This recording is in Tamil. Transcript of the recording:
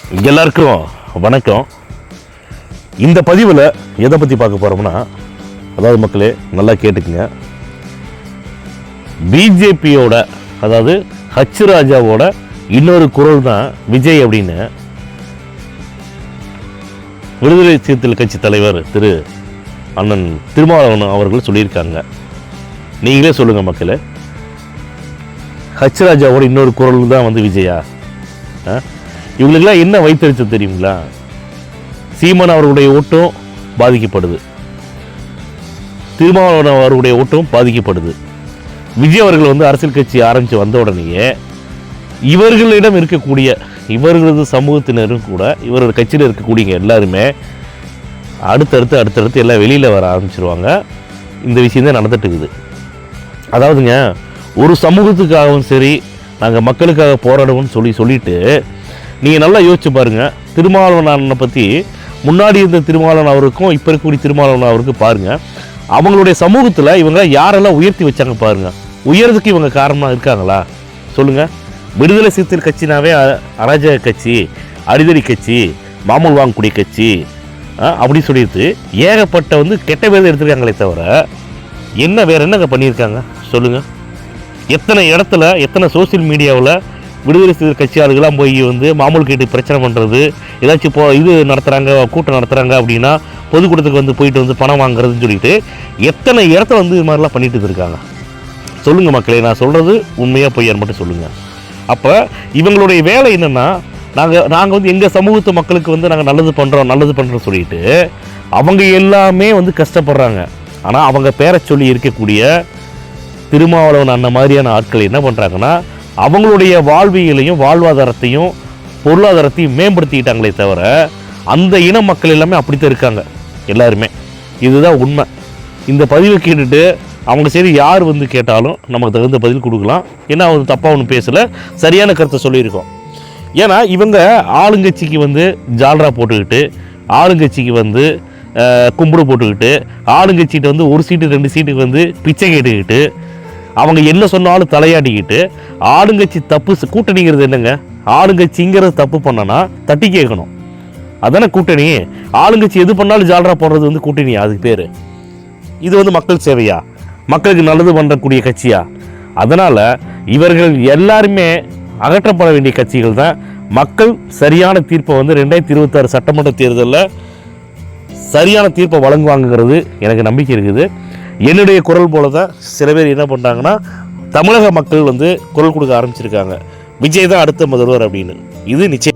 எல்லாருக்கும் வணக்கம். இந்த பதிவில் எதை பற்றி பார்க்க போகிறோம்னா, அதாவது மக்களே நல்லா கேட்டுக்குங்க. பிஜேபியோட அதாவது ஹச் ராஜாவோட இன்னொரு குரல் தான் விஜய் அப்படின்னு விடுதலை சிறுத்தைகள் கட்சி தலைவர் திரு அண்ணன் திருமாவளவன் அவர்கள் சொல்லியிருக்காங்க. நீங்களே சொல்லுங்கள் மக்களே, ஹச் ராஜாவோட இன்னொரு குரல் தான் வந்து விஜயா? இவங்களுக்கெல்லாம் என்ன வைத்தறிச்ச தெரியுங்களா? சீமான் அவர்களுடைய ஓட்டம் பாதிக்கப்படுது, திருமாவளவன் அவருடைய ஓட்டம் பாதிக்கப்படுது. விஜய் அவர்கள் வந்து அரசியல் கட்சி ஆரம்பித்து வந்த உடனேயே இவர்களிடம் இருக்கக்கூடிய இவர்களது சமூகத்தினரும் கூட இவரோட கட்சியில் இருக்கக்கூடிய எல்லாருமே அடுத்தடுத்து எல்லாம் வெளியில் வர ஆரம்பிச்சிருவாங்க. இந்த விஷயம் தான் நடந்துட்டு இருக்குது. அதாவதுங்க, ஒரு சமூகத்துக்காகவும் சரி நாங்கள் மக்களுக்காக போராடுவோம்னு சொல்லிட்டு நீங்கள் நல்லா யோசிச்சு பாருங்கள். திருமாவளவன் அண்ணனை பற்றி முன்னாடி இருந்த திருமாவளவன் அவருக்கும் இப்போ இருக்கக்கூடிய திருமாவளவன் அவருக்கும் பாருங்கள், அவங்களுடைய சமூகத்தில் இவங்க யாரெல்லாம் உயர்த்தி வச்சாங்க பாருங்கள். உயர்றதுக்கு இவங்க காரணமாக இருக்காங்களா சொல்லுங்கள்? விடுதலை சிறுத்தைகள் கட்சினாவே அராஜக கட்சி, அடிதடி கட்சி, மாமூல் வாங்கக்கூடிய கட்சி அப்படி சொல்லிட்டு ஏகப்பட்ட வந்து கெட்ட பேர் எடுத்துருக்காங்களே தவிர என்ன வேறு என்னங்க பண்ணியிருக்காங்க சொல்லுங்கள்? எத்தனை இடத்துல எத்தனை சோசியல் மீடியாவில் விடுதலை சிறுத்தைகள் கட்சியாளர்களாம் போய் வந்து மாமூல் கேட்டு பிரச்சனை பண்ணுறது, ஏதாச்சும் இது நடத்துகிறாங்க, கூட்டம் நடத்துகிறாங்க அப்படின்னா பொதுக்கூட்டத்துக்கு வந்து போயிட்டு வந்து பணம் வாங்குறதுன்னு சொல்லிட்டு எத்தனை இடத்துல வந்து இது மாதிரிலாம் பண்ணிட்டு இருக்காங்க சொல்லுங்கள் மக்களே. நான் சொல்கிறது உண்மையாக பொய்யான்னு மட்டும் சொல்லுங்கள். அப்போ இவங்களுடைய வேலை என்னென்னா, நாங்கள் வந்து எங்கள் சமூகத்து மக்களுக்கு வந்து நாங்கள் நல்லது பண்ணுறோம் சொல்லிட்டு அவங்க எல்லாமே வந்து கஷ்டப்படுறாங்க. ஆனால் அவங்க பேரை சொல்லி இருக்கக்கூடிய திருமாவளவன் அந்த மாதிரியான ஆட்கள் என்ன பண்ணுறாங்கன்னா, அவங்களுடைய வாழ்வியலையும் வாழ்வாதாரத்தையும் பொருளாதாரத்தையும் மேம்படுத்திக்கிட்டாங்களே தவிர அந்த இன மக்கள் எல்லாமே அப்படித்தான் இருக்காங்க எல்லாருமே. இதுதான் உண்மை. இந்த பதிவை கேட்டுட்டு அவங்க சரி யார் வந்து கேட்டாலும் நமக்கு தகுந்த பதில் கொடுக்கலாம். ஏன்னா அவங்க தப்பாக ஒன்றும் பேசலை, சரியான கருத்தை சொல்லியிருக்கோம். ஏன்னா இவங்க ஆளுங்கட்சிக்கு வந்து ஜால்ரா போட்டுக்கிட்டு, ஆளுங்கட்சிக்கு வந்து கும்பிடு போட்டுக்கிட்டு, ஆளுங்கட்சிகிட்ட வந்து ஒரு சீட்டு 2 சீட்டுக்கு வந்து பிச்சை கேட்டுக்கிட்டு, அவங்க என்ன சொன்னாலும் தலையாட்டிக்கிட்டு, ஆளுங்கட்சி தப்பு கூட்டணிங்கிறது என்னங்க? ஆளுங்கட்சிங்கிறது தப்பு பண்ணனா தட்டி கேட்கணும், அதானே கூட்டணி. ஆளுங்கட்சி எது பண்ணாலும் ஜால்ரா போடுறது வந்து கூட்டணியா? அதுக்கு பேர் இது வந்து மக்கள் சேவையா? மக்களுக்கு நல்லது பண்ணக்கூடிய கட்சியா? அதனால் இவர்கள் எல்லாருமே அகற்றப்பட வேண்டிய கட்சிகள் தான். மக்கள் சரியான தீர்ப்பை வந்து 2026 சட்டமன்ற தேர்தலில் சரியான தீர்ப்பை வழங்குவாங்கிறது எனக்கு நம்பிக்கை இருக்குது. என்னுடைய குரல் போல தான் சில பேர் என்ன பண்ணுறாங்கன்னா, தமிழக மக்கள் வந்து குரல் கொடுக்க ஆரம்பிச்சிருக்காங்க, விஜய் தான் அடுத்த முதல்வர் அப்படின்னு. இது நிச்சயம்.